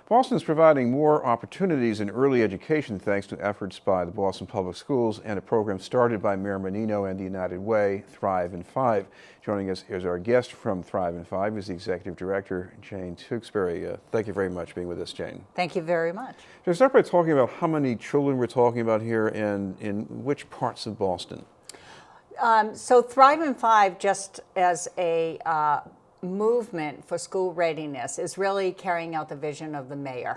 Boston is providing more opportunities in early education thanks to efforts by the Boston Public Schools and a program started by Mayor Menino and the United Way, Thrive in 5. Joining us is our guest from Thrive in 5 is the Executive Director, Jane Tewksbury. Thank you very much for being with us, Jane. Thank you very much. So start by talking about how many children we're talking about here and in which parts of Boston. So Thrive in 5, just as a movement for school readiness, is really carrying out the vision of the mayor,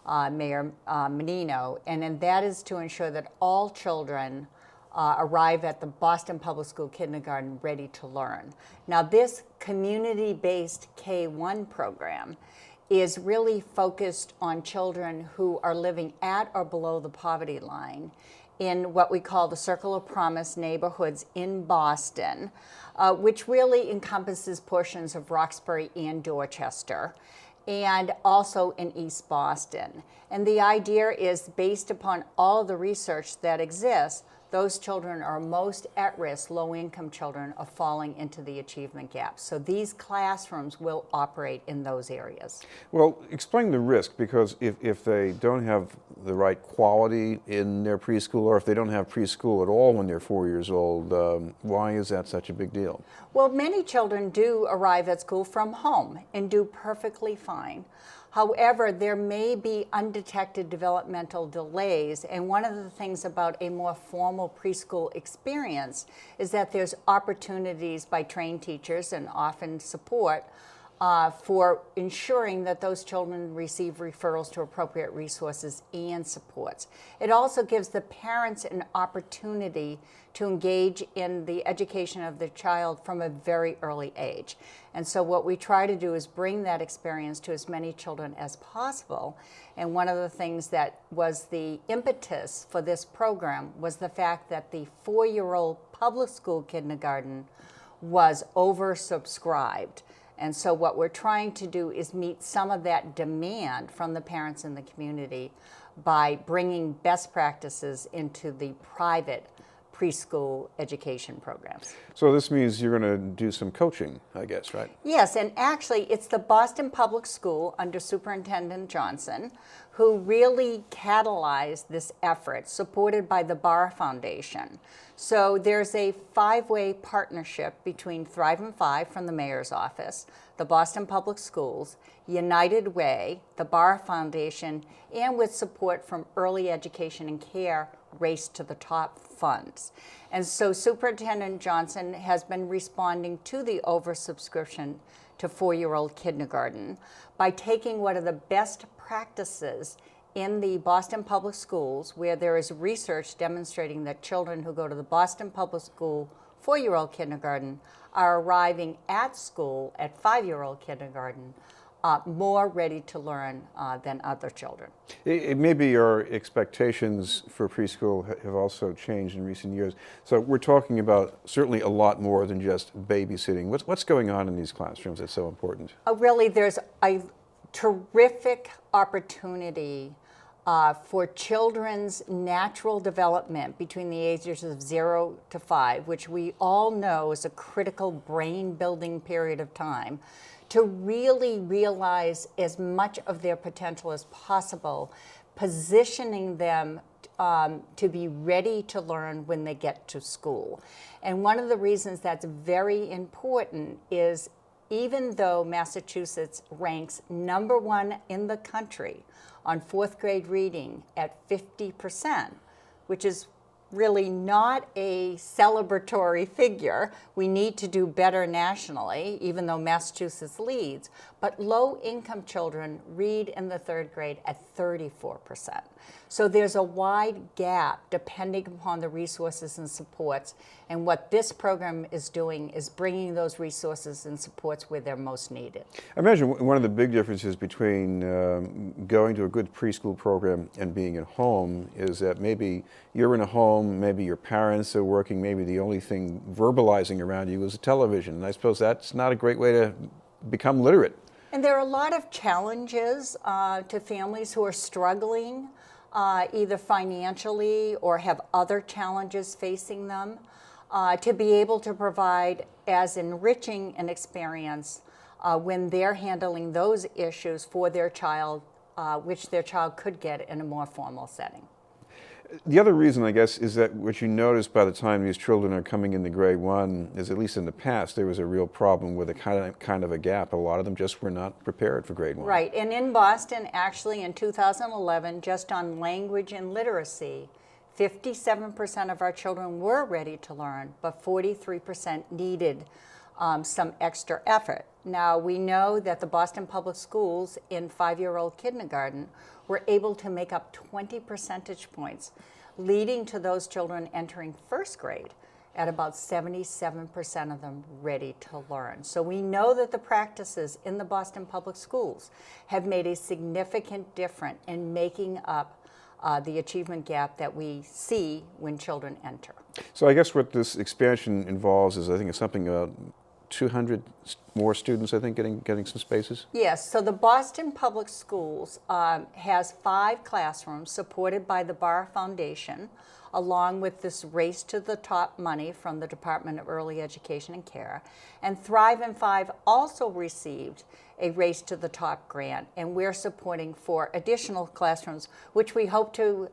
Mayor Menino, and that is to ensure that all children arrive at the Boston Public School kindergarten ready to learn. Now, this community-based K-1 program is really focused on children who are living at or below the poverty line in what we call the Circle of Promise neighborhoods in Boston, which really encompasses portions of Roxbury and Dorchester, and also in East Boston. And the idea is, based upon all the research that exists, those children are most at risk, low-income children, of falling into the achievement gap. So these classrooms will operate in those areas. Well, explain the risk, because if they don't have the right quality in their preschool, or if they don't have preschool at all when they're 4 years old, why is that such a big deal? Well, many children do arrive at school from home and do perfectly fine. However, there may be undetected developmental delays, and one of the things about a more formal preschool experience is that there's opportunities by trained teachers and often support for ensuring that those children receive referrals to appropriate resources and supports. It also gives the parents an opportunity to engage in the education of their child from a very early age. And so what we try to do is bring that experience to as many children as possible. And one of the things that was the impetus for this program was the fact that the 4-year-old public school kindergarten was oversubscribed. And so what we're trying to do is meet some of that demand from the parents in the community by bringing best practices into the private preschool education programs. So this means you're going to do some coaching, I guess, right? Yes, and actually it's the Boston Public School under Superintendent Johnson who really catalyzed this effort, supported by the Barr Foundation. So there's a 5-way partnership between Thrive in 5 from the mayor's office, the Boston Public Schools, United Way, the Barr Foundation, and with support from Early Education and Care Race to the Top funds. And so Superintendent Johnson has been responding to the oversubscription to 4-year-old kindergarten by taking one of the best practices in the Boston Public Schools, where there is research demonstrating that children who go to the Boston Public School 4-year-old kindergarten are arriving at school at 5-year-old kindergarten more ready to learn than other children. It may be your expectations for preschool have also changed in recent years. So we're talking about certainly a lot more than just babysitting. What's going on in these classrooms that's so important? Really, there's a terrific opportunity for children's natural development between the ages of 0 to 5, which we all know is a critical brain-building period of time, to really realize as much of their potential as possible, positioning them to be ready to learn when they get to school. And one of the reasons that's very important is, even though Massachusetts ranks #1 in the country on 4th grade reading at 50%, which is really not a celebratory figure. We need to do better nationally, even though Massachusetts leads. But low-income children read in the 3rd grade at 34%. So there's a wide gap depending upon the resources and supports. And what this program is doing is bringing those resources and supports where they're most needed. I imagine one of the big differences between going to a good preschool program and being at home is that maybe you're in a home, maybe your parents are working, maybe the only thing verbalizing around you is a television. And I suppose that's not a great way to become literate. And there are a lot of challenges to families who are struggling either financially or have other challenges facing them, to be able to provide as enriching an experience when they're handling those issues for their child which their child could get in a more formal setting. The other reason, I guess, is that what you notice by the time these children are coming into grade 1 is, at least in the past, there was a real problem with a kind of a gap. A lot of them just were not prepared for grade 1. Right, and in Boston, actually in 2011, just on language and literacy, 57% of our children were ready to learn, but 43% needed some extra effort. Now, we know that the Boston Public Schools in 5-year-old kindergarten were able to make up 20 percentage points, leading to those children entering first grade at about 77% of them ready to learn. So we know that the practices in the Boston Public Schools have made a significant difference in making up the achievement gap that we see when children enter. So I guess what this expansion involves is, I think it's something about 200 more students, I think, getting some spaces? Yes, so the Boston Public Schools has 5 classrooms supported by the Barr Foundation, along with this Race to the Top money from the Department of Early Education and Care. And Thrive in 5 also received a Race to the Top grant, and we're supporting 4 additional classrooms, which we hope to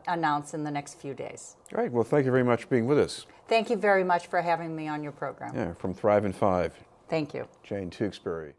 announce in the next few days. All right, well, thank you very much for being with us. Thank you very much for having me on your program. Yeah, from Thrive in 5. Thank you. Jane Tewksbury.